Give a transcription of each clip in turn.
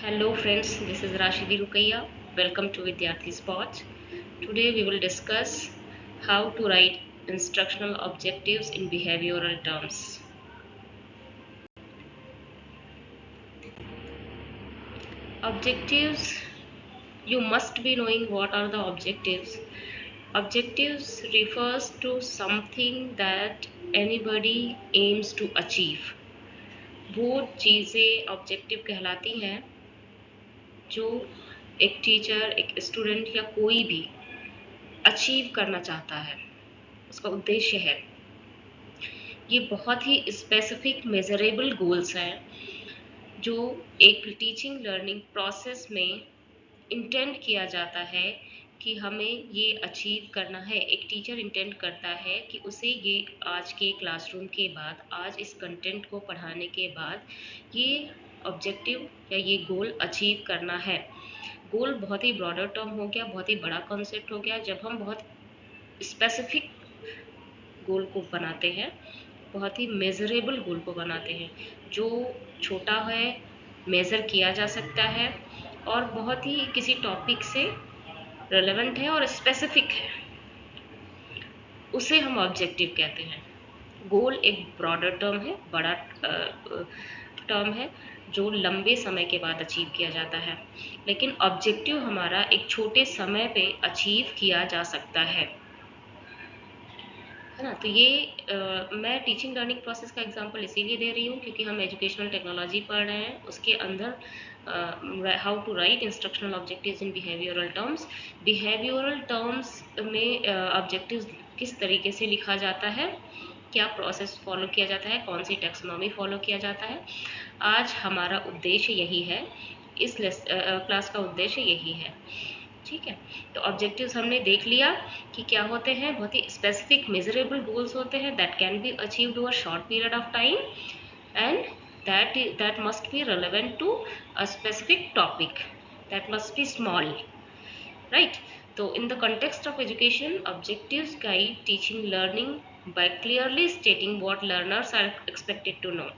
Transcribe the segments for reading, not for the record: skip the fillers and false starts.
Hello friends, this is Rashidi Rukaiya. Welcome to Vidyarthi Spot. Today we will discuss how to write instructional objectives in behavioral terms. Objectives, you must be knowing what are the objectives. Objectives refers to something that anybody aims to achieve. वो चीज़ें objective कहलाती हैं जो एक teacher, एक student या कोई भी अचीव करना चाहता है, उसका उद्देश्य है। ये बहुत ही स्पेसिफिक मेजरेबल गोल्स हैं जो एक टीचिंग लर्निंग प्रोसेस में इंटेंड किया जाता है कि हमें ये अचीव करना है। एक टीचर इंटेंड करता है कि उसे ये आज के क्लासरूम के बाद, आज इस कंटेंट को पढ़ाने के बाद ये ऑब्जेक्टिव या ये गोल अचीव करना है। गोल बहुत ही ब्रॉडर टर्म हो गया, बहुत ही बड़ा कॉन्सेप्ट हो गया जब हम बहुत स्पेसिफिक गोल को बनाते हैं, बहुत ही मेजरेबल गोल को बनाते हैं जो छोटा है, मेज़र किया जा सकता है और बहुत ही किसी टॉपिक से रेलेवेंट है और स्पेसिफिक है, उसे हम ऑब्जेक्टिव कहते हैं। गोल एक ब्रॉडर टर्म है, बड़ा टर्म है जो लंबे समय के बाद अचीव किया जाता है, लेकिन ऑब्जेक्टिव हमारा एक छोटे समय पे अचीव किया जा सकता है ना। तो ये मैं टीचिंग लर्निंग प्रोसेस का एग्जांपल इसीलिए दे रही हूँ क्योंकि हम एजुकेशनल टेक्नोलॉजी पढ़ रहे हैं, उसके अंदर how to write instructional objectives in behavioural terms. Behavioural terms में ऑब्जेक्टिव्स किस तरीके से लिखा जाता है, क्या प्रोसेस फॉलो किया जाता है, कौन सी टेक्सोनॉमी फॉलो किया जाता है, आज हमारा उद्देश्य यही है, इस क्लास का उद्देश्य यही है। ठीक है, तो ऑब्जेक्टिव्स हमने देख लिया कि क्या होते हैं। बहुत ही स्पेसिफिक मेजरेबल गोल्स होते हैं that can be achieved over short period of time and that must be relevant to a specific topic, that must be small, right? So in the context of education, objectives guide teaching learning by clearly stating what learners are expected to know.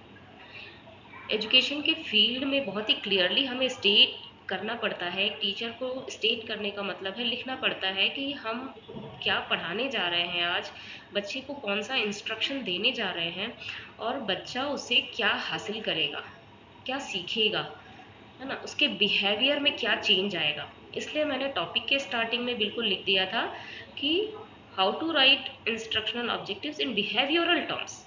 Education के field में बहुत ही clearly हमें state करना पड़ता है। एक teacher को state करने का मतलब है, लिखना पड़ता है कि हम क्या पढ़ाने जा रहे हैं, आज बच्चे को कौन सा इंस्ट्रक्शन देने जा रहे हैं और बच्चा उससे क्या हासिल करेगा, क्या सीखेगा, है ना, उसके बिहेवियर में क्या चेंज आएगा। इसलिए मैंने टॉपिक के स्टार्टिंग में बिल्कुल लिख दिया था कि how to write instructional objectives in behavioural terms.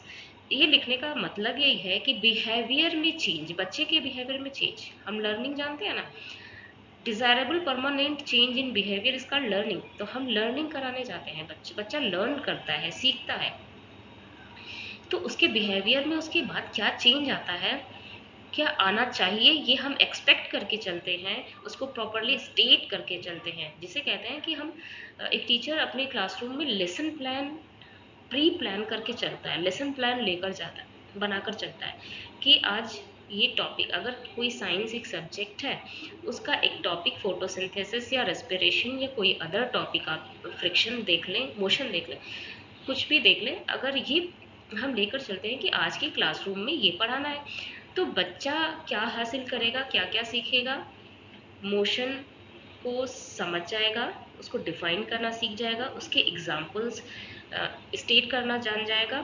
ये लिखने का मतलब यही है कि बिहेवियर में चेंज, बच्चे के बिहेवियर में चेंज। हम लर्निंग जानते हैं ना, desirable permanent change in behaviour इसका लर्निंग। तो हम लर्निंग कराने जाते हैं, बच्चा लर्न करता है, सीखता है, तो उसके बिहेवियर में उसके बाद क्या चेंज आता है, क्या आना चाहिए, ये हम एक्सपेक्ट करके चलते हैं, उसको प्रॉपरली स्टेट करके चलते हैं, जिसे कहते हैं कि हम एक टीचर अपने क्लासरूम में लेसन प्लान प्री प्लान करके चलता है, लेसन प्लान लेकर जाता है, बनाकर चलता है कि आज ये टॉपिक, अगर कोई साइंस एक सब्जेक्ट है, उसका एक टॉपिक फोटोसिंथेसिस या रेस्पिरेशन या कोई अदर टॉपिक, आप फ्रिक्शन देख लें, मोशन देख लें, कुछ भी देख लें, अगर ये हम लेकर चलते हैं कि आज के क्लासरूम में ये पढ़ाना है, तो बच्चा क्या हासिल करेगा, क्या क्या सीखेगा, मोशन को समझ जाएगा, उसको डिफाइन करना सीख जाएगा, उसके एग्जाम्पल्स स्टेट करना जान जाएगा,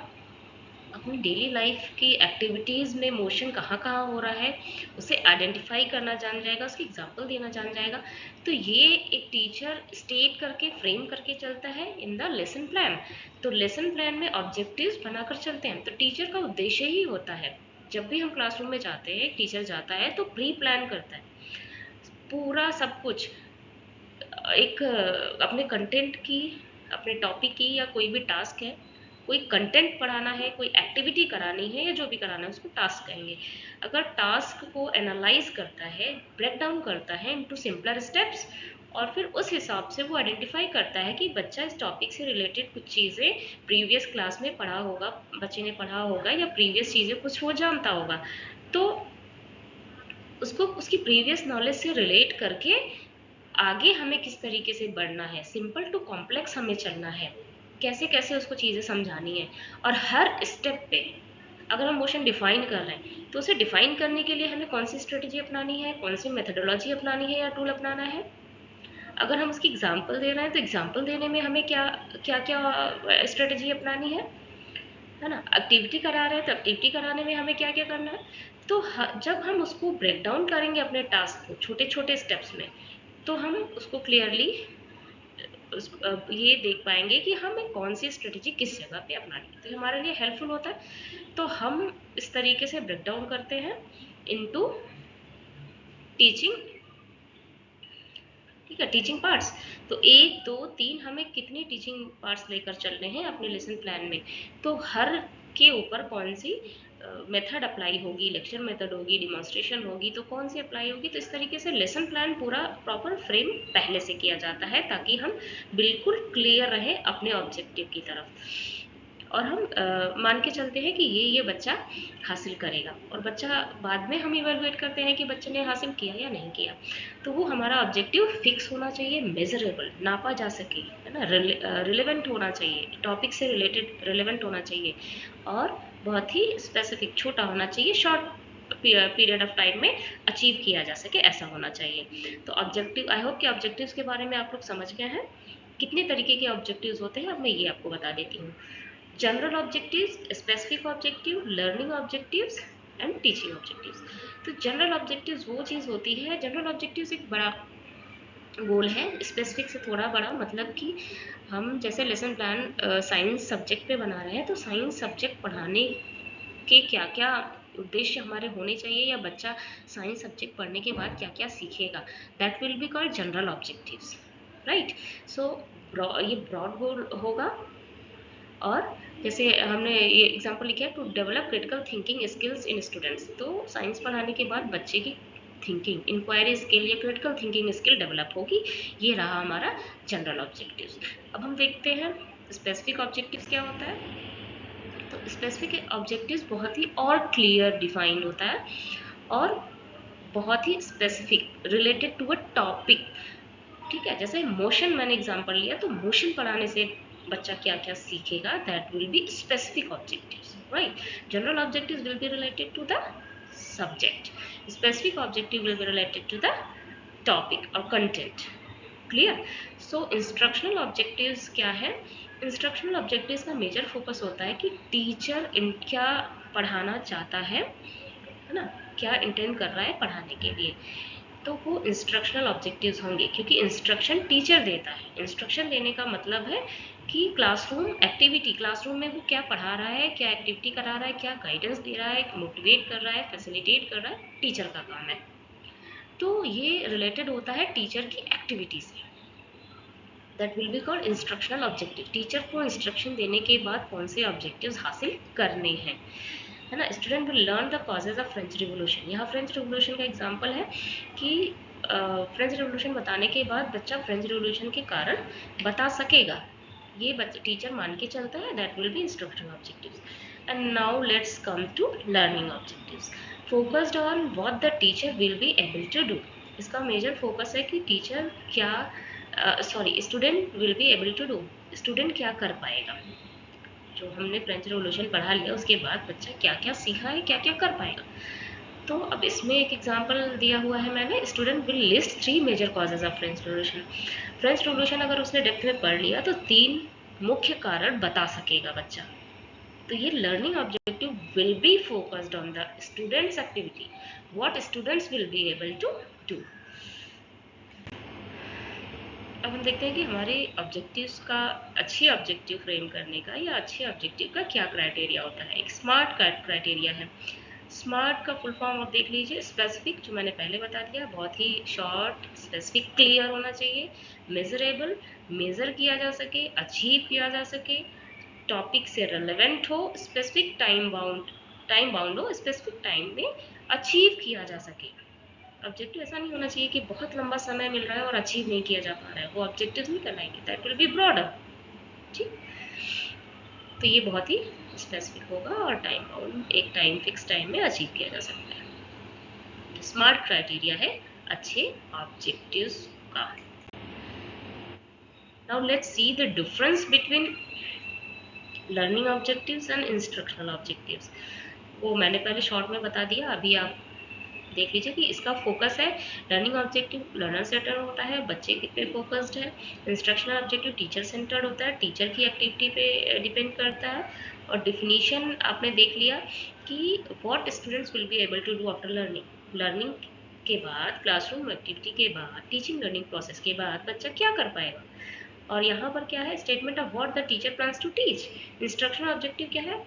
अपनी डेली लाइफ की एक्टिविटीज़ में मोशन कहाँ कहाँ हो रहा है उसे आइडेंटिफाई करना जान जाएगा, उसकी एग्जाम्पल देना जान जाएगा। तो ये एक टीचर स्टेट करके फ्रेम करके चलता है इन द लेसन प्लान। तो लेसन प्लान में ऑब्जेक्टिव्स बनाकर चलते हैं। तो टीचर का उद्देश्य ही होता है, जब भी हम क्लासरूम में जाते हैं, टीचर जाता है तो प्री प्लान करता है पूरा सब कुछ, एक अपने कंटेंट की, अपने टॉपिक की, या कोई भी टास्क है, कोई कंटेंट पढ़ाना है, कोई एक्टिविटी करानी है या जो भी कराना है उसको टास्क कहेंगे। अगर टास्क को एनालाइज करता है, ब्रेक डाउन करता है इनटू सिंपलर स्टेप्स, और फिर उस हिसाब से वो आइडेंटिफाई करता है कि बच्चा इस टॉपिक से रिलेटेड कुछ चीज़ें प्रीवियस क्लास में पढ़ा होगा, बच्चे ने पढ़ा होगा, या प्रीवियस चीज़ें कुछ वो जानता होगा, तो उसको उसकी प्रीवियस नॉलेज से रिलेट करके आगे हमें किस तरीके से बढ़ना है, सिंपल टू कॉम्प्लेक्स हमें चलना है, कैसे कैसे उसको चीज़ें समझानी है, और हर स्टेप पे अगर हम मोशन डिफाइन कर रहे हैं तो उसे डिफाइन करने के लिए हमें कौन सी स्ट्रेटेजी अपनानी है, कौन सी मेथडोलॉजी अपनानी है या टूल अपनाना है। अगर हम उसकी एग्जाम्पल दे रहे हैं तो एग्जाम्पल देने में हमें क्या क्या क्या स्ट्रेटेजी अपनानी है ना। एक्टिविटी करा रहे हैं तो एक्टिविटी कराने में हमें क्या क्या करना है। तो जब हम उसको ब्रेक डाउन करेंगे अपने टास्क को छोटे छोटे स्टेप्स में, तो हम उसको क्लियरली ये देख पाएंगे कि हमें कौन सी स्ट्रेटेजी किस जगह पे अपनानी है, तो हमारे लिए हेल्पफुल होता है। तो हम इस तरीके से ब्रेक डाउन करते हैं इनटू टीचिंग, ठीक है, टीचिंग पार्ट्स। तो 1 2 3 हमें कितनी टीचिंग पार्ट्स लेकर चलने हैं अपने लेसन प्लान में, तो हर के ऊपर कौन सी मेथड अप्लाई होगी, लेक्चर मेथड होगी, डिमॉन्स्ट्रेशन होगी, तो कौन सी अप्लाई होगी। तो इस तरीके से लेसन प्लान पूरा प्रॉपर फ्रेम पहले से किया जाता है ताकि हम बिल्कुल क्लियर रहे अपने ऑब्जेक्टिव की तरफ, और हम मान के चलते हैं कि ये बच्चा हासिल करेगा, और बच्चा बाद में हम इवेलुएट करते हैं कि बच्चे ने हासिल किया या नहीं किया। तो वो हमारा ऑब्जेक्टिव फिक्स होना चाहिए, मेजरेबल, नापा जा सके, है ना, रिलेवेंट होना चाहिए, टॉपिक से रिलेटेड रिलेवेंट होना चाहिए, और बहुत ही स्पेसिफिक, छोटा होना चाहिए, शॉर्ट पीरियड ऑफ टाइम में अचीव किया जा सके, ऐसा होना चाहिए। तो ऑब्जेक्टिव, आई होप कि ऑब्जेक्टिव्स के बारे में आप लोग समझ गए हैं। कितने तरीके के ऑब्जेक्टिव्स होते हैं अब मैं ये आपको बता देती हूँ। General objectives, specific objective, learning objectives and teaching objectives. तो जनरल ऑब्जेक्टिव्स वो चीज़ होती है, जनरल ऑब्जेक्टिव्स एक बड़ा गोल है, स्पेसिफिक से थोड़ा बड़ा, मतलब कि हम जैसे लेसन प्लान साइंस सब्जेक्ट पे बना रहे हैं, तो साइंस सब्जेक्ट पढ़ाने के क्या क्या उद्देश्य हमारे होने चाहिए, या बच्चा साइंस सब्जेक्ट पढ़ने के बाद क्या क्या सीखेगा, that will be called general objectives, right. So ये ब्रॉड गोल होगा। और जैसे हमने ये एग्जांपल लिखा है, to develop critical thinking skills in students, तो साइंस पढ़ाने के बाद बच्चे की थिंकिंग, इंक्वायरी स्किल या क्रिटिकल थिंकिंग स्किल डेवलप होगी। ये रहा हमारा जनरल ऑब्जेक्टिव्स। अब हम देखते हैं स्पेसिफिक ऑब्जेक्टिव्स क्या होता है। तो स्पेसिफिक ऑब्जेक्टिव्स बहुत ही और क्लियर डिफाइन होता है, और बहुत ही specific, related to a topic, ठीक है। जैसे मोशन मैंने एग्जांपल लिया, तो मोशन पढ़ाने से बच्चा क्या क्या सीखेगा, that will be specific objectives, right. General objectives will be related to the subject, specific objective will be related to the topic और content, clear. So instructional objectives क्या है। इंस्ट्रक्शनल ऑब्जेक्टिव्स का मेजर फोकस होता है कि teacher क्या पढ़ाना चाहता है ना, क्या इंटेंड कर रहा है पढ़ाने के लिए, तो वो इंस्ट्रक्शनल ऑब्जेक्टिव्स होंगे, क्योंकि इंस्ट्रक्शन टीचर देता है। इंस्ट्रक्शन देने का मतलब है कि क्लासरूम एक्टिविटी, क्लासरूम में वो क्या पढ़ा रहा है, क्या एक्टिविटी करा रहा है, क्या गाइडेंस दे रहा है, मोटिवेट कर रहा है, फैसिलिटेट कर रहा है, टीचर का काम है। तो ये रिलेटेड होता है टीचर की एक्टिविटी से, that will be called instructional objective. Teacher को इंस्ट्रक्शन देने के बाद कौन से ऑब्जेक्टिव्स हासिल करने हैं, है ना। Student will learn the causes of French revolution. यहाँ फ्रेंच रिवोल्यूशन का एग्जाम्पल है कि फ्रेंच रिवोल्यूशन बताने के बाद बच्चा फ्रेंच रिवोल्यूशन के कारण बता सकेगा, ये बच्चा टीचर मान के चलता है, that will be instructional objectives. And now let's come to learning objectives, focused on what the teacher will be able to do. इसका मेजर फोकस है कि टीचर क्या, student will be able to do, student क्या कर पाएगा। जो हमने French revolution पढ़ा लिया उसके बाद बच्चा क्या क्या सीखा है, क्या क्या कर पाएगा। तो अब इसमें एक एग्जांपल दिया हुआ है मैंने, student will list 3 major causes of French revolution. French revolution अगर उसने डेप्थ में पढ़ लिया तो 3 मुख्य कारण बता सकेगा बच्चा। तो ये learning objective will be focused on the students activity, what students will be able to do. अब हम देखते हैं कि हमारे ऑब्जेक्टिव्स का, अच्छे ऑब्जेक्टिव फ्रेम करने का या अच्छे ऑब्जेक्टिव का क्या क्राइटेरिया होता है। एक स्मार्ट का क्राइटेरिया है। स्मार्ट का फुल फॉर्म आप देख लीजिए, स्पेसिफिक, जो मैंने पहले बता दिया, बहुत ही शॉर्ट, स्पेसिफिक, क्लियर होना चाहिए, मेजरेबल, मेजर किया जा सके, अचीव किया जा सके, टॉपिक से रिलेवेंट हो, स्पेसिफिक टाइम बाउंड हो, स्पेसिफिक टाइम में अचीव किया जा सके। ऑब्जेक्टिव ऐसा नहीं होना चाहिए कि बहुत लंबा समय मिल रहा है और अचीव नहीं किया जा पा रहा है, वो ऑब्जेक्टिव नहीं कहलाएंगे, दैट विल बी ब्रॉडर, ठीक। तो ये बहुत ही स्पेसिफिक होगा और टाइम बाउंड, एक टाइम फिक्स टाइम में अचीव किया जा सकता है। स्मार्ट क्राइटेरिया है अच्छे ऑब्जेक्टिव्स का। Now let's see the difference between learning objectives and instructional objectives. वो मैंने पहले शॉर्ट में बता दिया, अभी आप देख लीजिए कि इसका फोकस है लर्निंग ऑब्जेक्टिव लर्नर सेंटर होता है, बच्चे पे फोकस्ड है। इंस्ट्रक्शनल ऑब्जेक्टिव टीचर सेंटर्ड होता है, टीचर की एक्टिविटी पे डिपेंड करता है। और डिफिनीशन आपने देख लिया कि what students will be able to do after learning. Learning के बाद, क्लासरूम एक्टिविटी के बाद, टीचिंग लर्निंग प्रोसेस के बाद बच्चा क्या कर पाएगा। और यहाँ पर क्या है, statement of what the teacher plans to teach. Instructional objective क्या है,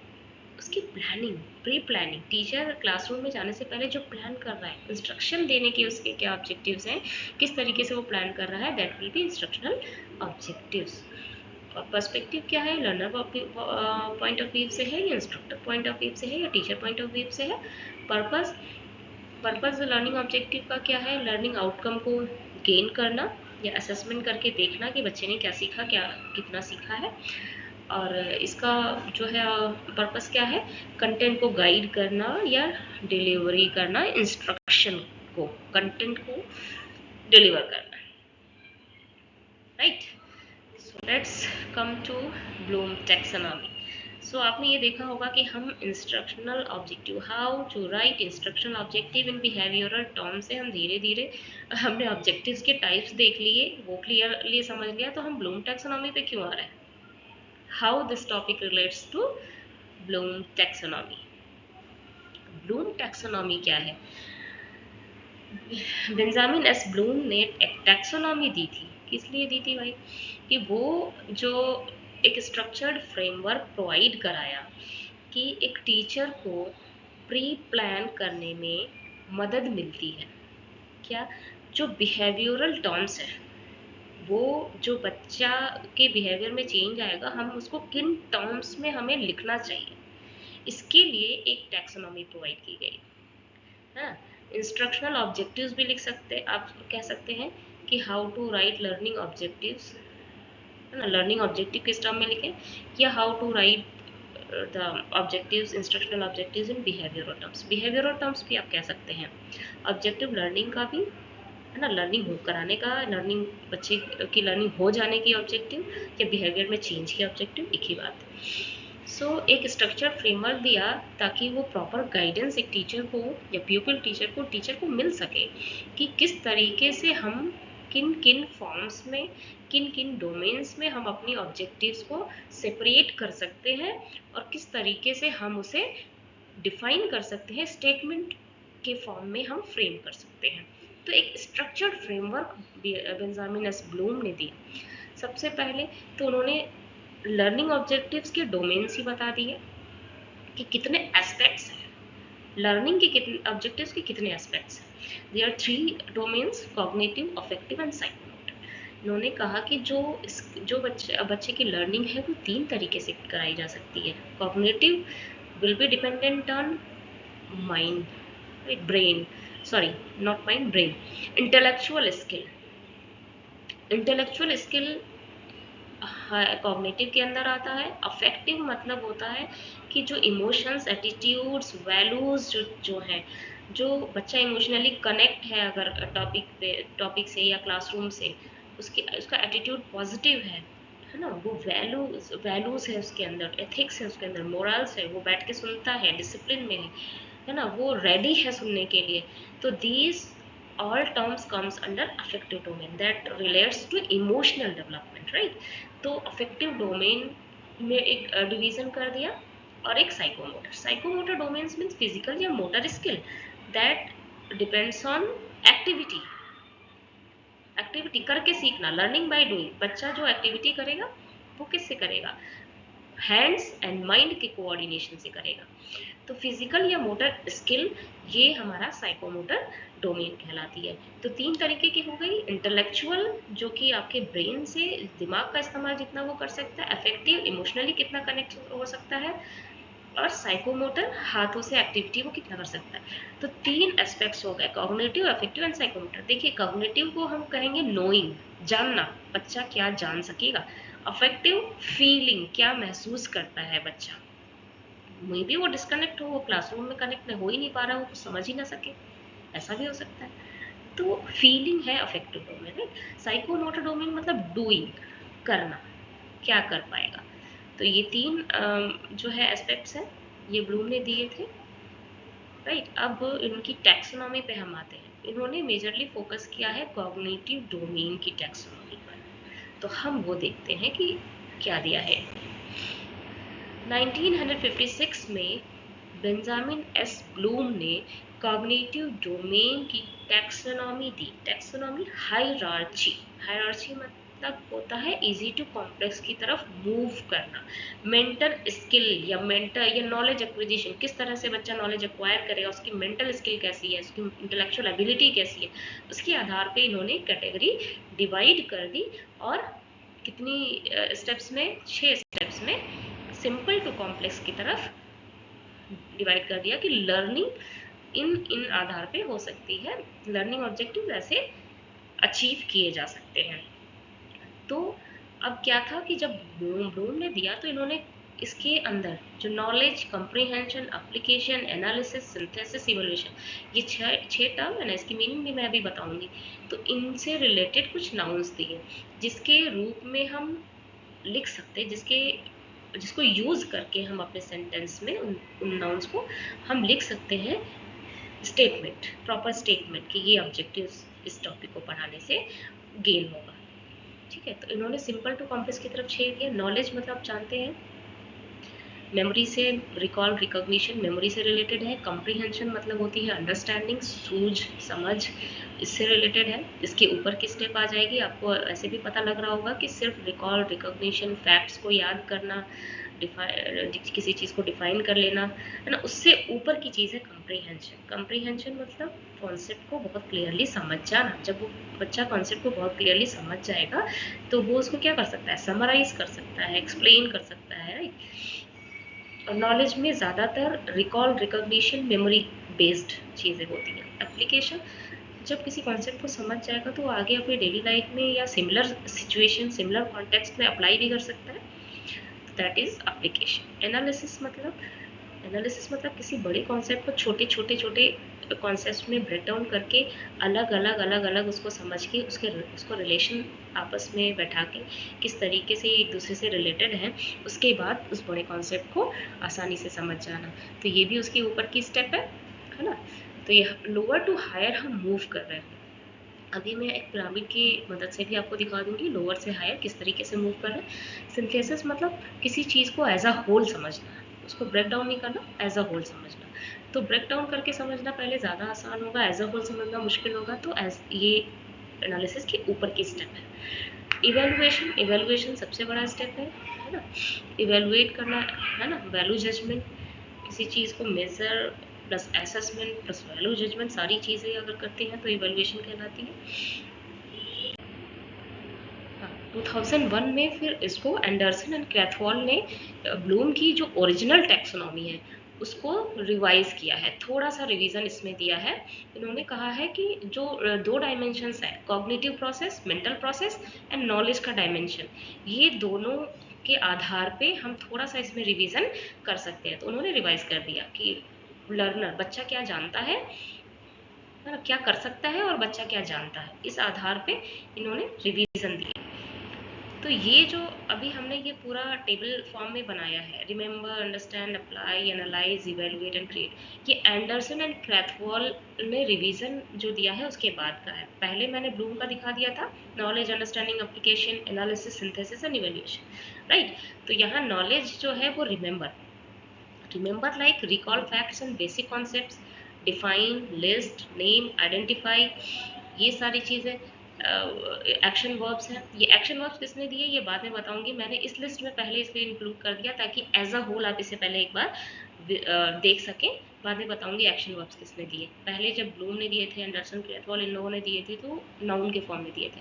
उसकी planning, pre planning. Teacher classroom में जाने से पहले जो प्लान कर रहा है, इंस्ट्रक्शन देने के उसके क्या ऑब्जेक्टिव्स हैं, किस तरीके से वो प्लान कर रहा है, that will be instructional objectives. और पर्सपेक्टिव क्या है, लर्नर पॉइंट ऑफ व्यू से है या इंस्ट्रक्टर पॉइंट ऑफ व्यू से है या टीचर पॉइंट ऑफ व्यू से है। पर्पस, पर्पस लर्निंग ऑब्जेक्टिव का क्या है, लर्निंग आउटकम को गेन करना या असेसमेंट करके देखना कि बच्चे ने क्या सीखा, क्या कितना सीखा है। और इसका जो है पर्पस क्या है, कंटेंट को गाइड करना या डिलीवरी करना, इंस्ट्रक्शन को, कंटेंट को डिलीवर करना, right. So let's come to Bloom taxonomy. So आपने ये देखा होगा कि हम instructional objective, how to write instructional objective in behavioural term से हम धीरे धीरे हमने ऑब्जेक्टिव्स के टाइप्स देख लिए, वो क्लियरली समझ लिया, तो हम ब्लूम टैक्सोनॉमी पे क्यों आ रहे हैं, how this topic relates to Bloom taxonomy. Bloom taxonomy क्या है, बेंजामिन एस ब्लूम ने एक टैक्सोनॉमी दी थी। किस लिए दी थी भाई, कि वो जो एक स्ट्रक्चर्ड फ्रेमवर्क प्रोवाइड कराया कि एक टीचर को प्री प्लान करने में मदद मिलती है। क्या, जो बिहेवियरल टर्म्स है, वो जो बच्चा के बिहेवियर में चेंज आएगा, हम उसको किन टर्म्स में हमें लिखना चाहिए, इसके लिए एक टैक्सोनॉमी प्रोवाइड की गई है। इंस्ट्रक्शनल ऑब्जेक्टिव्स भी लिख सकते, आप कह सकते हैं कि how to write learning objectives, है ना। लर्निंग ऑब्जेक्टिव किस टर्म में लिखें, या how to write the objectives, instructional objectives in behavioural terms. Behavioural terms भी आप कह सकते हैं। ऑब्जेक्टिव लर्निंग का भी, है ना, लर्निंग हो कराने का, लर्निंग बच्चे की लर्निंग हो जाने की ऑब्जेक्टिव, या बिहेवियर में चेंज की ऑब्जेक्टिव, एक ही बात। सो एक स्ट्रक्चर फ्रेमवर्क दिया ताकि वो प्रॉपर गाइडेंस एक टीचर को या प्यूपिल टीचर को मिल सके कि किस तरीके से हम किन किन फॉर्म्स में, किन किन डोमेन्स में हम अपनी ऑब्जेक्टिव्स को सेपरेट कर सकते हैं, और किस तरीके से हम उसे डिफाइन कर सकते हैं, स्टेटमेंट के फॉर्म में हम फ्रेम कर सकते हैं। तो एक structured framework Benjamin S Bloom ने दिया। सबसे पहले तो उन्होंने लर्निंग ऑब्जेक्टिव्स के डोमेन्स ही बता दिए कि कितने एस्पेक्ट्स हैं, लर्निंग के कितने ऑब्जेक्टिव्स के कितने एस्पेक्ट्स हैं। There are 3 domains, cognitive, affective and psychomotor. इन्होंने कहा कि जो बच्चे की लर्निंग है वो 3 तरीके से कराई जा सकती है। Cognitive will be dependent on mind, brain, sorry not mind, brain. Intellectual skill, intellectual skill cognitive के अंदर आता है। अफेक्टिव मतलब होता है कि जो इमोशंस, एटीट्यूड्स, वैल्यूज जो हैं, जो बच्चा इमोशनली कनेक्ट है अगर टॉपिक से या क्लासरूम से, उसका एटीट्यूड पॉजिटिव है ना, वो वैल्यूज है उसके अंदर, एथिक्स है उसके अंदर, मोरल्स है, वो बैठ के सुनता है, डिसिप्लिन में है ना, वो रेडी है सुनने के लिए। तो these all terms comes under affective domain that relates to emotional development, right। तो affective domain में एक डिवीजन कर दिया, और एक psychomotor. Psychomotor domains means physical या motor skill that depends on activity, activity करके सीखना, लर्निंग बाय डूइंग। बच्चा जो एक्टिविटी करेगा वो किससे करेगा, हैंड्स एंड माइंड के कोऑर्डिनेशन से करेगा। तो फिजिकल या मोटर स्किल ये हमारा साइकोमोटर डोमेन कहलाती है। तो 3 तरीके की हो गई, इंटेलेक्चुअल जो कि आपके ब्रेन से, दिमाग का इस्तेमाल जितना वो कर सकता है, अफेक्टिव इमोशनली कितना कनेक्ट हो सकता है, और साइकोमोटर हाथों से एक्टिविटी वो कितना कर सकता है। तो 3 एस्पेक्ट्स हो गए, कॉग्निटिव, अफेक्टिव एंड साइकोमोटर। देखिए कॉग्निटिव को हम कहेंगे नोइंग, जानना, बच्चा क्या जान सकेगा। अफेक्टिव, फीलिंग, क्या महसूस करता है बच्चा, मे बी वो डिस्कनेक्ट हो, वो क्लासरूम में कनेक्ट हो ही नहीं पा रहा हो, कुछ समझ ही ना सके, ऐसा भी हो सकता है। तो फीलिंग है affective domain, right. Psychomotor domain मतलब डूइंग, करना, क्या कर पाएगा। तो ये 3 जो है एस्पेक्ट्स हैं, ये ब्लूम ने दिए थे। राइट। अब इनकी टैक्सोनॉमी पे हम आते हैं। इन्होंने मेजरली फोकस किया है कॉग्निटिव डोमेन की टैक्सोनॉमी पर, तो हम वो देखते हैं कि क्या दिया है। 1956 में बेंजामिन एस ब्लूम ने कॉग्निटिव डोमेन की टैक्सोनॉमी दी। टैक्सोनॉमी हायरार्ची, हायरार्ची मतलब होता है इजी टू कॉम्प्लेक्स की तरफ मूव करना। मेंटल स्किल या मेंटल या नॉलेज एक्विजिशन, किस तरह से बच्चा नॉलेज एक्वायर करेगा, उसकी मेंटल स्किल कैसी है, उसकी इंटेलेक्चुअल एबिलिटी कैसी है, उसके आधार पे इन्होंने कैटेगरी डिवाइड कर दी। और कितनी स्टेप्स में, 6 स्टेप्स में सिंपल टू कॉम्प्लेक्स की तरफ डिवाइड कर दिया कि लर्निंग इन इन आधार पे हो सकती है, लर्निंग ऑब्जेक्टिव ऐसे अचीव किए जा सकते हैं। तो अब क्या था कि जब ब्लूम ने दिया तो इन्होंने इसके अंदर जो knowledge, comprehension, application, analysis, synthesis, evolution, ये छह टर्म है ना, इसकी मीनिंग भी मैं अभी बताऊंगी। तो इनसे रिलेटेड कुछ नाउन्स दिए जिसके रूप में हम लिख सकते, जिसको यूज करके हम अपने सेंटेंस में उन नाउन्स को हम लिख सकते हैं स्टेटमेंट, प्रॉपर स्टेटमेंट कि ये ऑब्जेक्टिव इस टॉपिक को पढ़ाने से गेन होगा। ठीक है, तो इन्होंने सिंपल टू कॉम्प्लेक्स की तरफ छेड़ दिया। नॉलेज मतलब आप जानते हैं मेमोरी से, रिकॉल, रिकॉग्निशन मेमोरी से रिलेटेड है। कॉम्प्रीहेंशन मतलब होती है अंडरस्टैंडिंग, सूझ, समझ, इससे रिलेटेड है। इसके ऊपर की स्टेप आ जाएगी। आपको ऐसे भी पता लग रहा होगा कि सिर्फ रिकॉल, रिकॉग्निशन, फैक्ट्स को याद करना, किसी चीज़ को डिफाइन कर लेना है ना, उससे ऊपर की चीज़ है कॉम्प्रीहेंशन। कॉम्प्रीहेंशन मतलब कॉन्सेप्ट को बहुत क्लियरली समझ जाना। जब वो बच्चा कॉन्सेप्ट को बहुत क्लियरली समझ जाएगा तो वो उसको क्या कर सकता है, समराइज कर सकता है, एक्सप्लेन कर सकता है, राइट। और नॉलेज में ज़्यादातर रिकॉल, रिकॉग्निशन, मेमोरी बेस्ड चीज़ें होती हैं। एप्लीकेशन, जब किसी कॉन्सेप्ट को समझ जाएगा तो वो आगे अपनी डेली लाइफ में या सिमिलर सिचुएशन, सिमिलर कॉन्टेक्स्ट में अप्लाई भी कर सकता है। That is application. एनालिसिस मतलब किसी बड़े कॉन्सेप्ट को छोटे छोटे छोटे कॉन्सेप्ट में ब्रेक डाउन करके अलग अलग उसको समझ के उसको रिलेशन आपस में बैठा के किस तरीके से एक दूसरे से रिलेटेड है, उसके बाद उस बड़े कॉन्सेप्ट को आसानी से समझ जाना। तो ये भी उसके ऊपर की स्टेप है ना। तो ये लोअर टू हायर हम मूव कर रहे हैं। अभी मैं एक पिरामिड की मदद से भी आपको दिखा दूंगी लोअर से हायर किस तरीके से मूव कर रहे हैं। सिंथेसिस मतलब किसी चीज़ को एज अ होल समझना, उसको ब्रेक डाउन नहीं करना, एज अ होल समझना। तो ब्रेक डाउन करके समझना पहले ज़्यादा आसान होगा, एज अ होल समझना मुश्किल होगा। तो एज ये एनालिसिस के ऊपर की स्टेप है। इवेलुएशन, इवेलुएशन सबसे बड़ा स्टेप है ना। इवेलुएट करना है ना, वैल्यू जजमेंट, किसी चीज़ को measure plus assessment plus value judgement, सारी चीज़ें अगर करते हैं तो इवेलुएशन कहलाती है। 2001 में फिर इसको एंडरसन एंड क्रैथवॉल ने ब्लूम की जो ओरिजिनल टैक्सोनॉमी है उसको रिवाइज किया है, थोड़ा सा रिवीजन इसमें दिया है। इन्होंने कहा है कि जो दो डायमेंशंस है, cognitive process, mental process and knowledge का डायमेंशन, ये दोनों के आधार पे हम थोड़ा सा इसमें रिवीजन कर सकते हैं। तो उन्होंने रिवाइज कर दिया कि लर्नर, बच्चा क्या जानता है ना, क्या कर सकता है और बच्चा क्या जानता है, इस आधार पे इन्होंने रिवीजन दिया। तो ये जो अभी हमने ये पूरा टेबल फॉर्म में बनाया है, remember, understand, apply, analyse, evaluate and create, ये एंडरसन एंड क्रैथवॉल ने रिवीजन जो दिया है उसके बाद का है। पहले मैंने ब्लूम का दिखा दिया था, knowledge, understanding, application, analysis, synthesis and evaluation, right. तो यहाँ नॉलेज जो है वो remember, remember like recall facts and basic concepts, define, list, name, identify, ये सारी चीज़ें। एक्शन वर्ब्स हैं, ये एक्शन वर्ब्स किसने दिए ये बाद में बताऊंगी। मैंने इस लिस्ट में पहले इसको इंक्लूड कर दिया ताकि एज अ होल आप इसे पहले एक बार देख सकें, बाद में बताऊंगी एक्शन वर्ब्स किसने दिए। पहले जब ब्लूम ने दिए थे, एंडरसन, क्रैथवॉल, इन लोगों ने दिए थे तो नाउन के फॉर्म में दिए थे,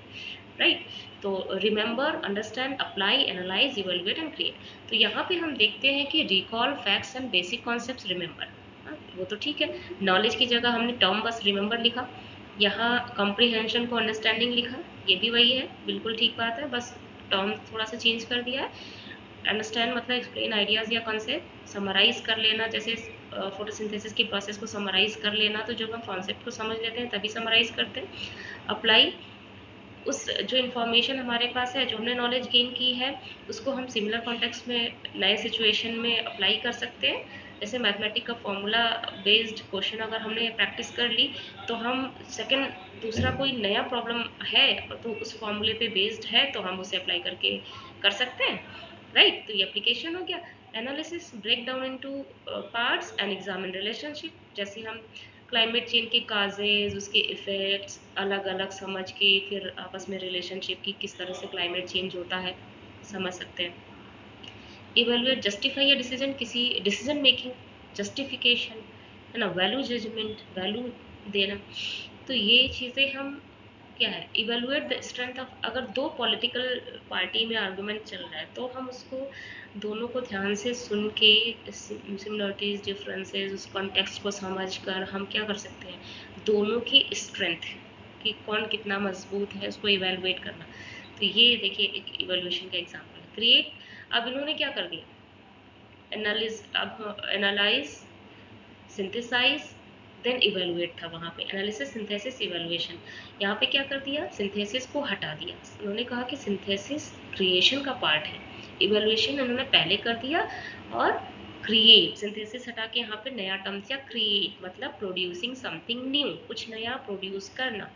राइट। तो remember, understand, apply, analyse, evaluate and create. तो यहाँ पे हम देखते हैं कि recall facts and basic concepts, remember, वो तो ठीक है। नॉलेज की जगह हमने टर्म बस रिमेंबर लिखा, यहाँ कॉम्प्रीहेंशन को अंडरस्टैंडिंग लिखा, ये भी वही है, बिल्कुल ठीक बात है, बस टर्म थोड़ा सा चेंज कर दिया है। अंडरस्टैंड मतलब एक्सप्लेन आइडियाज़ या कॉन्सेप्ट, समराइज कर लेना, जैसे फोटोसिंथेसिस के प्रोसेस को समराइज कर लेना, तो जब हम कॉन्सेप्ट को समझ लेते हैं तभी समराइज करते हैं। अप्लाई, उस जो इन्फॉर्मेशन हमारे पास है, जो हमने नॉलेज गेन की है, उसको हम सिमिलर कॉन्टेक्स्ट में, नए सिचुएशन में अप्लाई कर सकते हैं, जैसे मैथमेटिक का फॉर्मूला बेस्ड क्वेश्चन अगर हमने प्रैक्टिस कर ली तो हम सेकंड दूसरा कोई नया प्रॉब्लम है तो उस फॉर्मूले पे बेस्ड है तो हम उसे अप्लाई करके कर सकते हैं, राइट। तो ये एप्लीकेशन हो गया। Analysis break down into parts and examine relationship, जैसे हम क्लाइमेट चेंज के काजेज, उसके इफेक्ट्स अलग अलग समझ के फिर आपस में रिलेशनशिप की किस तरह से क्लाइमेट चेंज होता है समझ सकते हैं। इवेलुएट जस्टिफाई या डिसीजन, किसी डिसीजन मेकिंग जस्टिफिकेशन है ना, वैल्यू जजमेंट वैल्यू देना। तो ये चीज़ें हम क्या है, इवेलुएट द स्ट्रेंथ ऑफ, अगर दो पॉलिटिकल पार्टी में आर्गुमेंट चल रहा है तो हम उसको दोनों को ध्यान से सुन के सिमिलरिटीज डिफरेंसेस उस कॉन्टेक्स्ट को समझ कर हम क्या कर सकते हैं, दोनों की स्ट्रेंथ कि कौन कितना मजबूत है उसको इवेलुएट करना। तो ये देखिए एक इवेल्युएशन का एग्जाम्पल है। क्रिएट, अब इन्होंने क्या कर दिया, एनालाइज सिंथेसाइज देन इवेलुएट था वहाँ पे, एनालिसिस सिंथेसिस इवेलुएशन। यहाँ पे क्या कर दिया, सिंथेसिस को हटा दिया। उन्होंने कहा कि सिंथेसिस क्रिएशन का पार्ट है, इवेलुएशन उन्होंने पहले कर दिया, और क्रिएट सिंथेसिस हटा के यहाँ पे नया टर्म दिया क्रिएट, मतलब प्रोड्यूसिंग समथिंग न्यू, कुछ नया प्रोड्यूस करना।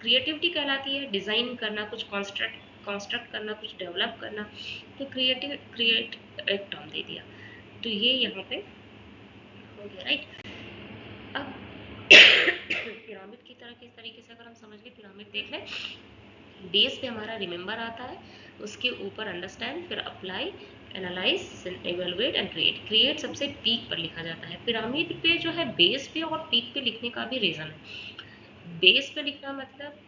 क्रिएटिविटी कहलाती है डिज़ाइन करना, कुछ कॉन्स्ट्रक्ट करना, कुछ डेवलप करना। तो क्रिएट एक टर्म दे दिया। तो ये यहाँ पे हो गया, राइट। अब पिरामिड की तरह किस तरीके से अगर हम समझ गए, पिरामिड देख लें, बेस पे हमारा रिमेंबर आता है, उसके ऊपर अंडरस्टैंड, फिर apply, analyse, evaluate and create. Create सबसे पीक पर लिखा जाता है। पिरामिड पे जो है बेस पे और पीक पे लिखने का भी रीज़न है। बेस पे लिखना मतलब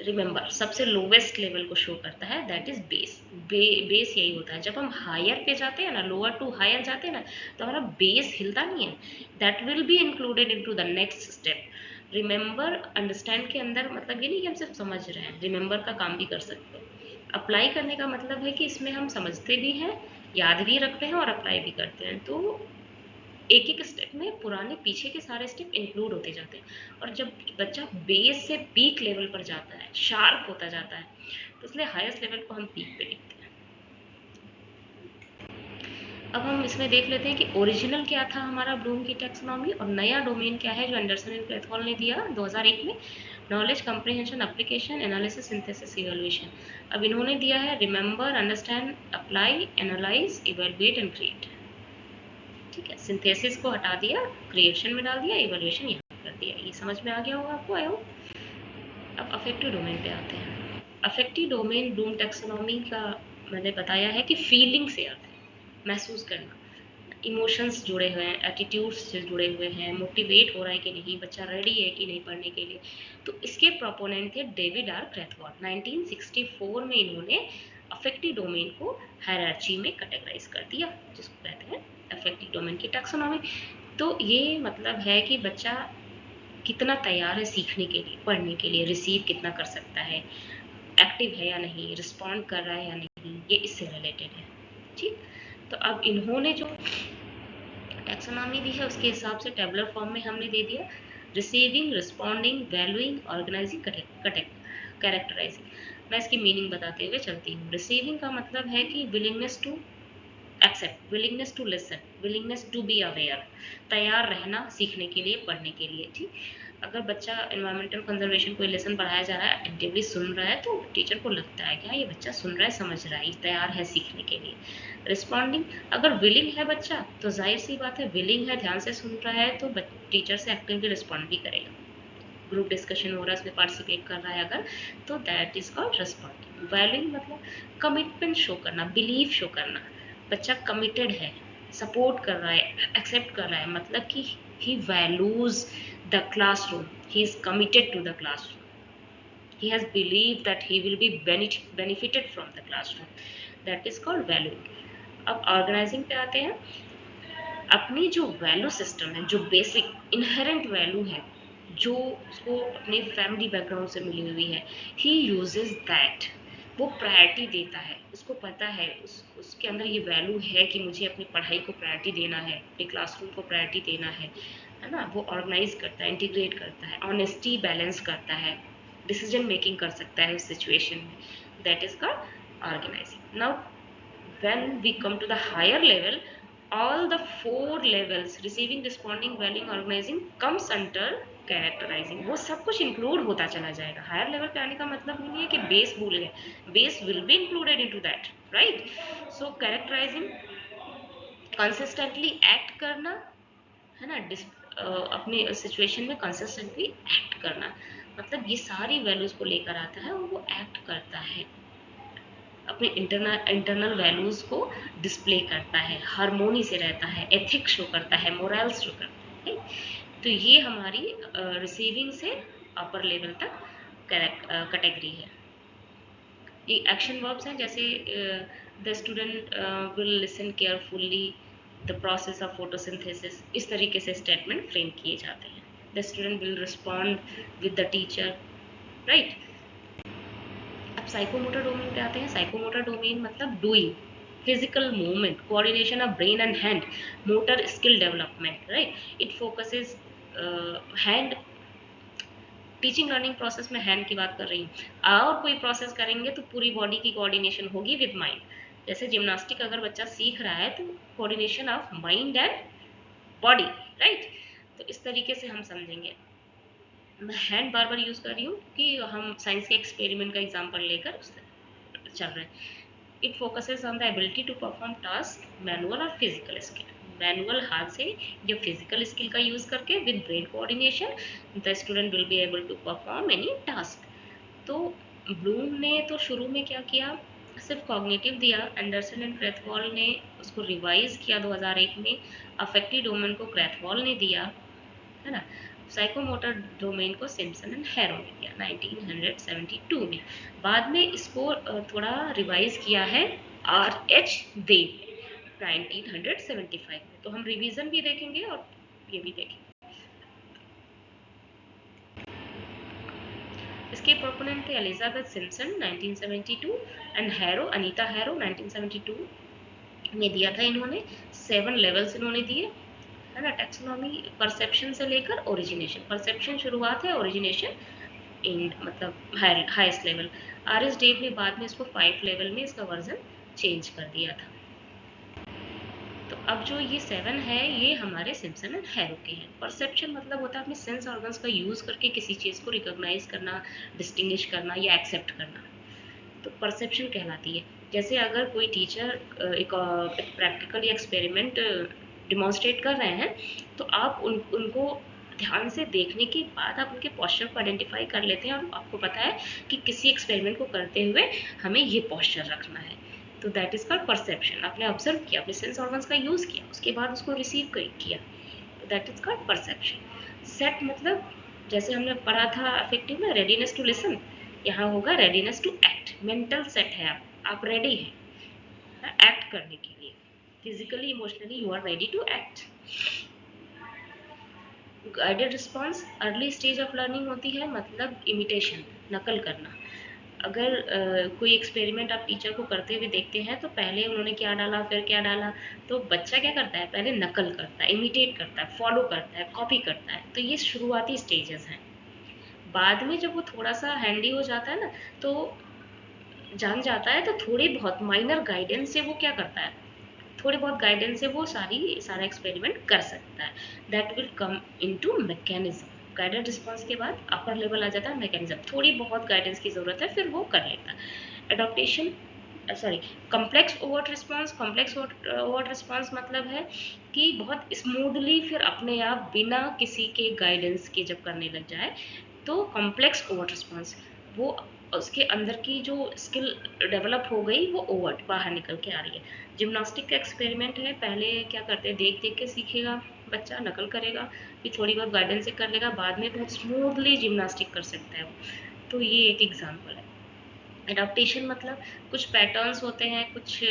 रिमेंबर सबसे लोवेस्ट लेवल को शो करता है, दैट इज बेस। बेस यही होता है। जब हम हायर पे जाते हैं ना, लोअर टू हायर जाते हैं ना, तो हमारा बेस हिलता नहीं है, that will be included into the next step. Remember understand के अंदर मतलब ये नहीं कि हम सिर्फ समझ रहे हैं, रिमेंबर का काम भी कर सकते हैं। अप्लाई करने का मतलब है कि इसमें हम समझते भी हैं, याद भी रखते हैं और अप्लाई भी करते हैं। तो एक एक स्टेप में पुराने पीछे के सारे स्टेप इंक्लूड होते जाते हैं। और जब बच्चा बेस से पीक लेवल पर जाता है, शार्प होता जाता है, तो इसलिए हाईएस्ट लेवल को हम पीक पे लिखते हैं। अब हम इसमें देख लेते हैं कि ओरिजिनल क्या था हमारा ब्लूम की टैक्सोनॉमी, और नया डोमेन क्या है जो एंडरसन एंड क्लेथहॉल ने दिया 2001 में, knowledge comprehension application analysis synthesis evaluation. अब इन्होंने दिया है remember, understand, apply, analyse, evaluate and create. ठीक है, सिंथेसिस को हटा दिया, क्रिएशन में डाल दिया, इवैल्यूएशन यहाँ कर दिया। ये समझ में आ गया होगा आपको, आई होप। अब अफेक्टिव डोमेन पे आते हैं। अफेक्टिव डोमेन ब्लूम टैक्सोनॉमी का मैंने बताया है कि फीलिंग से आता है, महसूस करना, इमोशंस जुड़े हुए हैं, एटीट्यूड्स से जुड़े हुए हैं, मोटिवेट हो रहा है कि नहीं, बच्चा रेडी है कि नहीं पढ़ने के लिए। तो इसके प्रोपोनेंट थे डेविड आर क्रेथवॉल। 1964 में इन्होंने अफेक्टिव डोमेन को हायरार्ची में कैटेगराइज कर दिया, जिसको कहते हैं अफेक्टिव डोमेन की टैक्सोनॉमी। तो ये मतलब है कि बच्चा कितना तैयार है सीखने के लिए, पढ़ने के लिए, रिसीव कितना कर सकता है, एक्टिव है या नहीं, रिस्पॉन्ड कर रहा है या नहीं, ये इससे रिलेटेड है। ठीक, तो अब इन्होंने जो टैक्सोनॉमी दी है उसके हिसाब से टेबुलर फॉर्म में हमने दे दिया, receiving, responding, valuing, organising, characterising. मैं इसकी मीनिंग बताते हुए चलती हूँ। रिसीविंग का मतलब है कि willingness to accept, willingness to listen, willingness to be aware, तैयार रहना सीखने के लिए, पढ़ने के लिए। ठीक, अगर बच्चा एनवायरमेंटल कंजर्वेशन कोई लेसन पढ़ाया जा रहा है, अटेंटिवली सुन रहा है, तो टीचर को लगता है कि हाँ ये बच्चा सुन रहा है, समझ रहा है, तैयार है सीखने के लिए। रिस्पॉन्डिंग, अगर विलिंग है बच्चा तो जाहिर सी बात है, विलिंग है, ध्यान से सुन रहा है, तो टीचर से एक्टिवली रिस्पॉन्ड भी करेगा। ग्रुप डिस्कशन हो रहा है, उसमें पार्टिसिपेट कर रहा है अगर, तो that is called responding. Valuing मतलब कमिटमेंट शो करना, बिलीव शो करना, बच्चा कमिटेड है, सपोर्ट कर रहा है, एक्सेप्ट कर रहा है, मतलब कि he values the classroom, he is committed to the classroom, he has believed that he will be benefited from the classroom, that is called valuing. अब ऑर्गेनाइजिंग पे आते हैं। अपनी जो वैल्यू सिस्टम है, जो बेसिक इनहेरेंट वैल्यू है, जो उसको अपने फैमिली बैकग्राउंड से मिली हुई है, ही यूजेस दैट, वो प्रायोरिटी देता है, उसको पता है, उसके अंदर ये वैल्यू है कि मुझे अपनी पढ़ाई को प्रायोरिटी देना है, अपने क्लासरूम को प्रायोरिटी देना है ना। वो ऑर्गेनाइज करता है, इंटीग्रेट करता है, ऑनेस्टी बैलेंस करता है, डिसीजन मेकिंग कर सकता है उस सिचुएशन में, that is called organising. Now when we come to the higher level, all the four levels receiving, responding, valuing, organizing comes under characterising. वो सब कुछ इंक्लूड होता चला जाएगा। हायर लेवल पे आने का मतलब नहीं है कि बेस भूल गए, base will be included into that, right. So characterising, consistently act करना, है ना, अपनी सिचुएशन में कंसिस्टेंटली एक्ट करना, मतलब ये सारी वैल्यूज को लेकर आता है और वो एक्ट करता है, अपने इंटरनल वैल्यूज को डिस्प्ले करता है, हारमोनी से रहता है, एथिक्स शो करता है, मोरल्स शो करता है। तो ये हमारी रिसीविंग से अपर लेवल तक कैटेगरी है। ये एक्शन वर्ब्स हैं, जैसे the student will listen carefully, the process of photosynthesis, इस तरीके से स्टेटमेंट फ्रेम किए जाते हैं। The student will respond with the teacher, right. अब साइकोमोटर डोमेन पे आते हैं। साइकोमोटर डोमेन मतलब doing, physical movement, coordination of brain and hand, motor skill development, right. It focuses hand, teaching learning process में hand की बात कर रही हूँ। और कोई प्रोसेस करेंगे तो पूरी बॉडी की कोऑर्डिनेशन होगी विद माइंड। जैसे जिम्नास्टिक अगर बच्चा सीख रहा है तो coordination of mind and body, right. तो इस तरीके से हम समझेंगे। मैं हैंड बार बार यूज कर रही हूँ कि हम साइंस के एक्सपेरिमेंट का एग्जाम्पल लेकर चल रहे हैं। It focuses on the ability to perform task, manual और फिजिकल स्किल। मैनुअल हाथ से या फिजिकल स्किल का यूज करके with brain coordination the student will be able to perform any task. तो ब्लूम ने तो शुरू में क्या किया, सिर्फ कॉग्निटिव दिया। एंडरसन एंड क्रेथवॉल ने उसको रिवाइज किया 2001 में। अफेक्टिव डोमेन को क्रेथवॉल ने दिया, है ना। साइकोमोटर डोमेन को सिम्पसन एंड हैरो ने दिया 1972 में। बाद में इसको थोड़ा रिवाइज किया है RH देव 1975 में। तो हम रिवीजन भी देखेंगे और ये भी देखेंगे। इसके प्रोपोनेंट थे Elizabeth Simpson 1972 and harrow, Anita harrow 1972 में दिया था इन्होंने। 7 लेवल्स इन्होंने दिए, है ना। टैक्सोनॉमी परसेप्शन से लेकर ओरिजिनेशन, परसेप्शन शुरुआत है, ओरिजिनेशन एंड मतलब हाईएस्ट लेवल। RS डेव ने बाद में इसको 5 लेवल में इसका वर्जन चेंज कर दिया था। तो अब जो ये 7 है ये हमारे सिम्पसन एंड हैरो के हैं। परसेप्शन मतलब होता है अपने सेंस ऑर्गन्स का यूज करके किसी चीज को रिकॉग्नाइज करना, डिस्टिंग्विश करना या एक्सेप्ट करना, तो परसेप्शन कहलाती है। जैसे अगर कोई टीचर एक प्रैक्टिकल या एक्सपेरिमेंट डिमॉन्स्ट्रेट कर रहे हैं तो आप उनको ध्यान से देखने के बाद आप उनके पोस्चर को आइडेंटिफाई कर लेते हैं और आपको पता है कि किसी एक्सपेरिमेंट को करते हुए हमें ये पोस्चर रखना है। तो दैट इज कॉल्ड परसेप्शन। आपने ऑब्जर्व किया, अपने सेंस ऑर्गन्स का यूज किया, उसके बाद उसको रिसीव किया, तो that is called perception. Set मतलब जैसे हमने पढ़ा था अफेक्टिव में, रेडीनेस टू लिसन, यहाँ होगा readiness to act. Mental set है, आप रेडी हैं एक्ट करने के लिए, physically emotionally you are ready to act. Guided response early stage of learning होती है, मतलब इमिटेशन, नकल करना। अगर कोई एक्सपेरिमेंट आप टीचर को करते हुए देखते हैं तो पहले उन्होंने क्या डाला फिर क्या डाला, तो बच्चा क्या करता है, पहले नकल करता है, इमिटेट करता है, फॉलो करता है, कॉपी करता है। तो ये शुरुआती स्टेजेस हैं। बाद में जब वो थोड़ा सा हैंडी हो जाता है ना, तो जान जाता है, तो थोड़ी बहुत माइनर गाइडेंस से वो क्या करता है, थोड़ी बहुत गाइडेंस से वो सारा एक्सपेरिमेंट कर सकता है। That will come into mechanism. Guided response के बाद अपर लेवल आ जाता है मैकेनिज्म, थोड़ी बहुत गाइडेंस की जरूरत है, फिर वो कर लेता है। Adaptation, sorry, complex overt response. Complex overt response मतलब है कि बहुत स्मूथली फिर अपने आप बिना किसी के गाइडेंस के जब करने लग जाए, तो कॉम्प्लेक्स ओवर्ट रिस्पॉन्स, वो उसके अंदर की जो स्किल डेवलप हो गई वो ओवर्ट बाहर निकल के आ रही है। जिम्नास्टिक का एक्सपेरिमेंट है, पहले क्या करते हैं, देख देख के सीखेगा बच्चा, नकल करेगा, फिर थोड़ी बहुत गाइडेंस से कर लेगा, बाद में बहुत स्मूथली जिम्नास्टिक कर सकता है वो। तो ये एक एग्जांपल है। एडाप्टेशन मतलब कुछ पैटर्न्स होते हैं, कुछ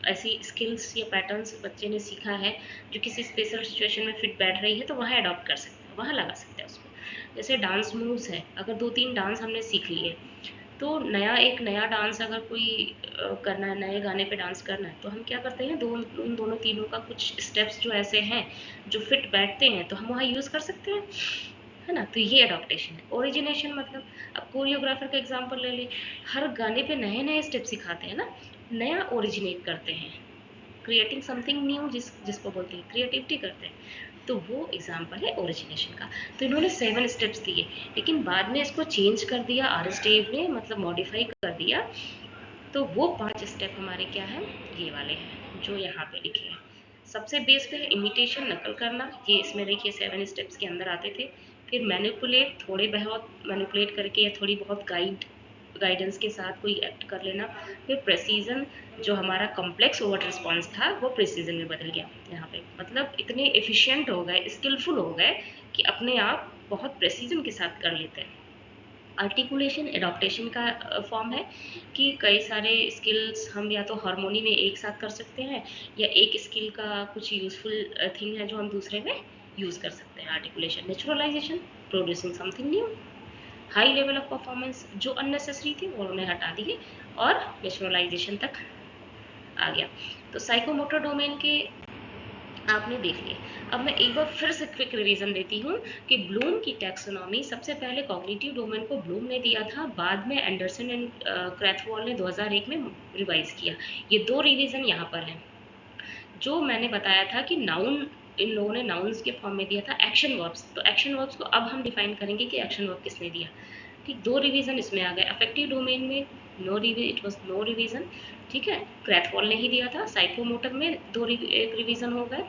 ऐसी स्किल्स या पैटर्न्स बच्चे ने सीखा है जो किसी स्पेशल सिचुएशन में फिट बैठ रही है, तो वहाँ अडॉप्ट कर सकते हैं, वहाँ लगा सकते हैं उसको। जैसे डांस मूव्स है, अगर 2-3 डांस हमने सीख लिए, तो एक नया डांस अगर कोई करना है, नए गाने पे डांस करना है, तो हम क्या करते हैं, उन दोनों तीनों का कुछ स्टेप्स जो ऐसे हैं जो फिट बैठते हैं, तो हम वहाँ यूज़ कर सकते हैं, है ना। तो ये अडॉप्टेशन है। ओरिजिनेशन मतलब, अब कोरियोग्राफर का एग्जांपल ले ले, हर गाने पे नए नए स्टेप सिखाते हैं ना, नया ओरिजिनेट करते हैं, क्रिएटिंग समथिंग न्यू, जिसको बोलते हैं क्रिएटिविटी करते हैं। तो वो एग्जाम्पल है ओरिजिनेशन का। तो इन्होंने 7 स्टेप्स दिए, लेकिन बाद में इसको चेंज कर दिया आर.एस. डेव ने, मतलब मॉडिफाई कर दिया। तो वो 5 स्टेप हमारे क्या है, ये वाले हैं जो यहाँ पे लिखे हैं। सबसे बेस्ट है इमिटेशन, नकल करना, ये इसमें देखिए 7 स्टेप्स के अंदर आते थे। फिर मैनिपुलेट, थोड़े बहुत मैनिपुलेट करके या थोड़ी बहुत गाइडेंस के साथ कोई एक्ट कर लेना। फिर प्रेसीजन, जो हमारा कॉम्प्लेक्स ओवर्ट रिस्पॉन्स था वो प्रेसीजन में बदल गया यहाँ पे, मतलब इतने एफिशिएंट हो गए, स्किलफुल हो गए कि अपने आप बहुत प्रेसीजन के साथ कर लेते हैं। आर्टिकुलेशन एडॉप्टेशन का फॉर्म है कि कई सारे स्किल्स हम या तो हार्मोनी में एक साथ कर सकते हैं, या एक स्किल का कुछ यूजफुल थिंग है जो हम दूसरे में यूज कर सकते हैं। Articulation. Naturalisation, producing something new. High level of performance, जो अननेसेसरी थे वो उन्हें हटा दिए और नेचुरलाइजेशन तक आ गया। तो साइकोमोटर डोमेन के आपने देख लिया। अब मैं एक बार फिर से क्विक रिवीजन देती हूँ कि ब्लूम की टैक्सोनॉमी, सबसे पहले कॉग्निटिव डोमेन को ब्लूम ने दिया था, बाद में एंडरसन एंड क्रैथवॉल ने 2001 में रिवाइज किया। ये 2 रिवीजन यहाँ पर हैं। जो मैंने बताया था कि नाउन, इन लोगों ने नाउन्स के फॉर्म में दिया था एक्शन वर्ब्स, तो एक्शन वर्ब्स को अब हम डिफाइन करेंगे कि एक्शन वर्ब किसने दिया। ठीक, 2 रिवीजन इसमें आ गए। अफेक्टिव डोमेन में इट वाज नो रिवीजन, ठीक है, क्रैथवॉल ने ही दिया था। साइकोमोटर में एक रिवीजन हो गए,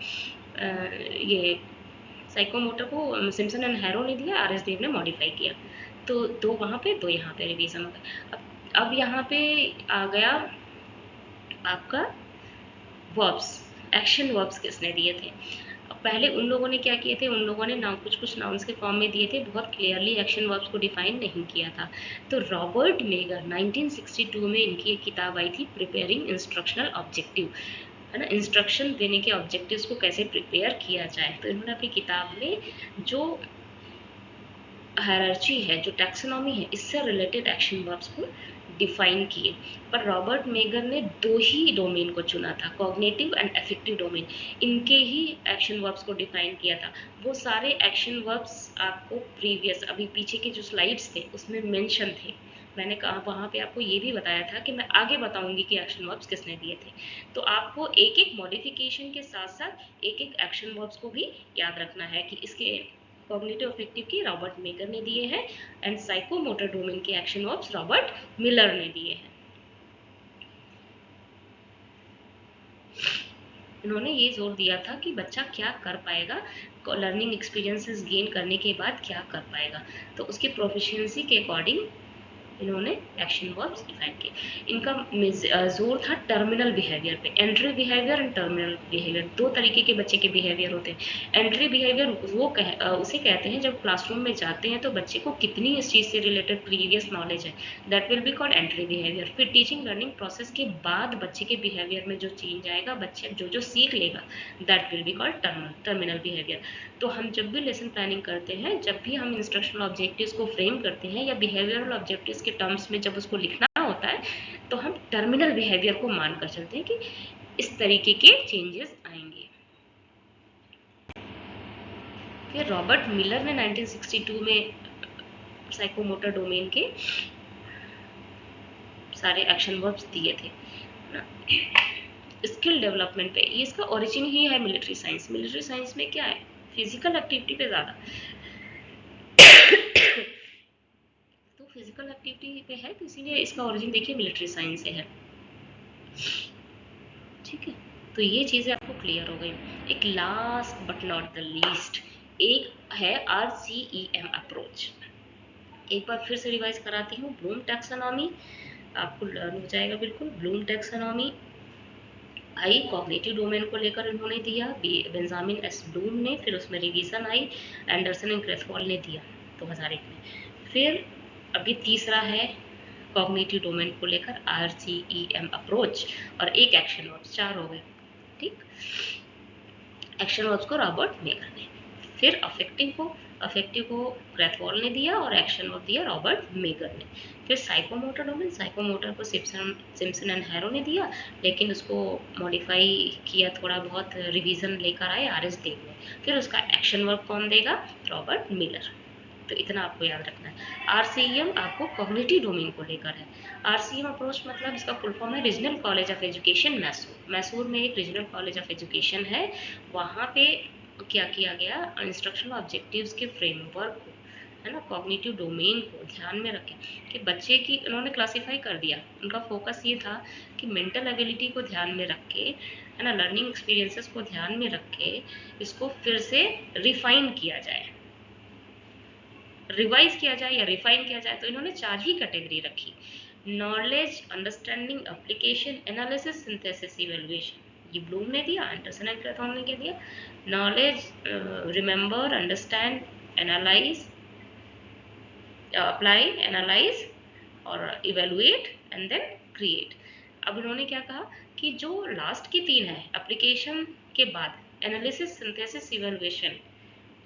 ये साइकोमोटर को सिम्पसन एंड हैरो ने दिया, आर.एस. देव ने मॉडिफाई किया। तो 2 वहाँ पे 2 यहाँ पे रिवीजन हो गए। अब यहाँ पे आ गया आपका वर्ब्स, एक्शन वर्ब्स किसने दिए थे। पहले उन लोगों ने क्या किए थे, उन लोगों ने नाउन, कुछ नाउन्स के फॉर्म में दिए थे, बहुत क्लियरली एक्शन वर्ब्स को डिफाइन नहीं किया था। तो रॉबर्ट मेगर 1962 में इनकी एक किताब आई थी, प्रिपेयरिंग इंस्ट्रक्शनल ऑब्जेक्टिव, है ना, इंस्ट्रक्शन देने के ऑब्जेक्टिव्स को कैसे प्रिपेयर किया जाए। तो इन्होंने अपनी किताब में जो हायरार्ची है, जो टैक्सोनॉमी है, इससे रिलेटेड एक्शन वर्ब्स को डिफाइन किए। पर रॉबर्ट मेगर ने 2 ही डोमेन को चुना था, कॉग्निटिव एंड अफेक्टिव डोमेन, इनके ही एक्शन वर्ब्स को डिफाइन किया था। वो सारे एक्शन वर्ब्स आपको प्रीवियस, अभी पीछे के जो स्लाइड्स थे उसमें मेंशन थे। मैंने कहा वहाँ पे आपको ये भी बताया था कि मैं आगे बताऊंगी कि एक्शन वर्ब्स किसने दिए थे। तो आपको एक एक मॉडिफिकेशन के साथ साथ एक एक एक्शन वर्ब्स को भी याद रखना है कि इसके कॉग्निटिव अफेक्टिव की रॉबर्ट मेगर ने दिए हैं, एंड साइकोमोटर डोमेन के एक्शन वर्ब्स रॉबर्ट मिलर ने दिए हैं। इन्होंने ये जोर दिया था कि बच्चा क्या कर पाएगा, लर्निंग एक्सपीरियंसेस गेन करने के बाद क्या कर पाएगा, तो उसकी प्रोफिशिएंसी के अकॉर्डिंग इन्होंने एक्शन वर्ब्स डिफाइन किए। इनका जोर था टर्मिनल बिहेवियर पे, entry behaviour and terminal behaviour, 2 तरीके के बच्चे के बिहेवियर होते हैं। एंट्री बिहेवियर उसे कहते हैं जब क्लासरूम में जाते हैं तो बच्चे को कितनी इस चीज़ से रिलेटेड प्रीवियस नॉलेज है, that will be called entry behaviour. फिर टीचिंग लर्निंग प्रोसेस के बाद बच्चे के बिहेवियर में जो चेंज आएगा, बच्चे जो सीख लेगा, that will be called terminal behaviour. तो हम जब भी लेसन प्लानिंग करते हैं, जब भी हम इंस्ट्रक्शनल ऑब्जेक्टिव्स को फ्रेम करते हैं या बिहेवियरल ऑब्जेक्टिव्स के टर्म्स में जब उसको लिखना होता है, तो हम टर्मिनल बिहेवियर को मान कर चलते हैं कि इस तरीके के चेंजेस आएंगे। फिर रॉबर्ट मिलर ने 1962 में साइकोमोटर डोमेन के सारे एक्शन वर्ब्स दिए थे ना। स्किल डेवलपमेंट पे, ये इसका ओरिजिन ही है मिलिट्री साइंस। मिलिट्री साइंस में क्या है, फिजिकल एक्टिविटी पे ज़्यादा तो फिजिकल एक्टिविटी पे है, तो इसीलिए इसका ओरिजिन देखिए मिलिट्री साइंस से है। ठीक है, तो ये चीज़ें आपको क्लियर हो गई। एक last but not the least, एक है RCEM अप्रोच। एक बार फिर से रिवाइज कराती हूँ। ब्लूम टैक्सोनॉमी आपको लर्न हो जाएगा बिल्कुल। ब्लूम टैक्सोनॉमी आई, कॉग्निटिव डोमेन को लेकर इन्होंने दिया, बेंजामिन एस ब्लूम ने, फिर उसमें रिवीजन आई, एंडरसन एंड क्रैथवॉल ने दिया 2001 में। फिर अभी तीसरा है कॉग्निटिव डोमेन को लेकर RCEM अप्रोच, और एक एक्शन वर्ब्स, 4 हो गए। ठीक, एक्शन वर्ब्स को रॉबर्ट मेगर ने। फिर अफेक्टिव को क्रैथवॉल ने दिया और एक्शन वर्ब दिया रॉबर्ट मेगर ने। फिर साइकोमोटर डोमेन, साइकोमोटर को सिम्पसन एंड हैरो ने दिया, लेकिन उसको मॉडिफाई किया, थोड़ा बहुत रिवीजन लेकर आए R.S. देव ने। फिर उसका एक्शन वर्ब कौन देगा, रॉबर्ट मिलर। तो इतना आपको याद रखना है। आरसीएम आपको कॉग्निटिव डोमेन को लेकर है। आरसीएम अप्रोच मतलब इसका फुल फॉर्म है regional college of education Mysore. Mysore में एक रीजनल कॉलेज ऑफ एजुकेशन है, वहाँ पे क्या किया गया, इंस्ट्रक्शनल ऑब्जेक्टिव्स के फ्रेमवर्क को, है ना, कॉग्निटिव डोमेन को ध्यान में रखें कि बच्चे की उन्होंने क्लासीफाई कर दिया। उनका फोकस ये था कि मेंटल एबिलिटी को ध्यान में रख के, है ना, लर्निंग एक्सपीरियंसेस को ध्यान में रख के इसको फिर से रिफाइन किया जाए, रिवाइज किया जाए या रिफाइन किया जाए। तो इन्होंने 4 ही कैटेगरी रखी, knowledge, understanding, application, analysis, synthesis, evaluation. ये ब्लूम ने दिया, एंडरसन एंड क्लैथॉन ने क्या दिया, knowledge, remember, understand, analyse, apply, analyse और इवेलुएट एंड देन क्रिएट। अब इन्होंने क्या कहा कि जो लास्ट की 3 है, एप्लीकेशन के बाद एनालिसिस, सिंथेसिस, इवेलुएशन,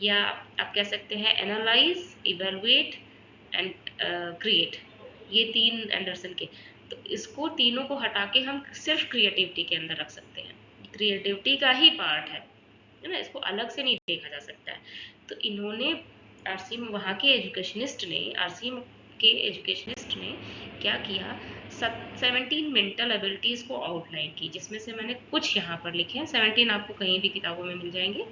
या आप कह सकते हैं एनालाइज, इवेलुएट एंड क्रिएट, ये 3 एंडरसन के, तो इसको तीनों को हटा के हम सिर्फ क्रिएटिविटी के अंदर रख सकते हैं। क्रिएटिविटी का ही पार्ट है ना, इसको अलग से नहीं देखा जा सकता है। तो इन्होंने आरसीएम, वहाँ के एजुकेशनिस्ट ने, आरसीएम के एजुकेशनिस्ट ने क्या किया, 17 मेंटल एबिलिटीज़ को आउटलाइन की, जिसमें से मैंने कुछ यहाँ पर लिखे हैं, 17 आपको कहीं भी किताबों में मिल जाएंगे।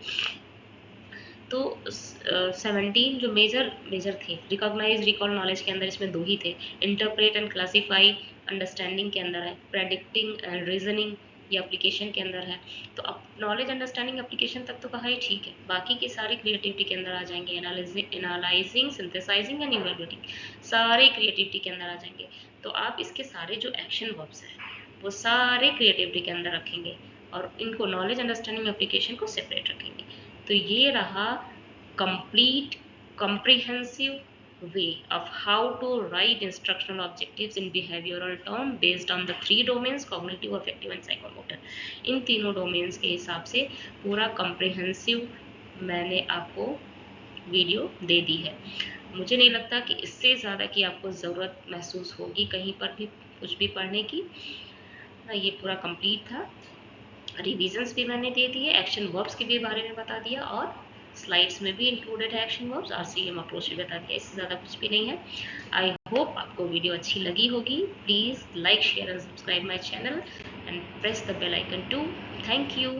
तो 17 जो मेजर थे, रिकॉग्नाइज, रिकॉल, नॉलेज के अंदर इसमें 2 ही थे, इंटरप्रेट एंड क्लासीफाई अंडरस्टैंडिंग के अंदर है, प्रेडिक्टिंग एंड रीजनिंग ये एप्लीकेशन के अंदर है। तो अब नॉलेज, अंडरस्टैंडिंग, एप्लीकेशन तक तो कहा ही ठीक है, बाकी के सारे क्रिएटिविटी के अंदर आ जाएंगे, एनालाइजिंग, सिंथेसाइजिंग एंड इवैल्यूएटिंग, सारे क्रिएटिविटी के अंदर आ जाएंगे। तो आप इसके सारे जो एक्शन वर्ब्स हैं वो सारे क्रिएटिविटी के अंदर रखेंगे और इनको नॉलेज, अंडरस्टैंडिंग, एप्लीकेशन को सेपरेट रखेंगे। तो ये रहा complete comprehensive way of how to write instructional objectives in behavioral term based on the 3 domains, cognitive, affective and psychomotor। इन तीनों डोमेन्स के हिसाब से पूरा comprehensive मैंने आपको वीडियो दे दी है। मुझे नहीं लगता कि इससे ज़्यादा की आपको ज़रूरत महसूस होगी कहीं पर भी कुछ भी पढ़ने की। ये पूरा कंप्लीट था, रिविजन्स भी मैंने दे दिए, एक्शन वर्ब्स के भी बारे में बता दिया और स्लाइड्स में भी इंक्लूडेड है एक्शन वर्ब्स, आरसीएम अप्रोच भी बता दिया, इससे ज़्यादा कुछ भी नहीं है। आई होप आपको वीडियो अच्छी लगी होगी। Please like, share and subscribe my channel and press the bell icon too. Thank you.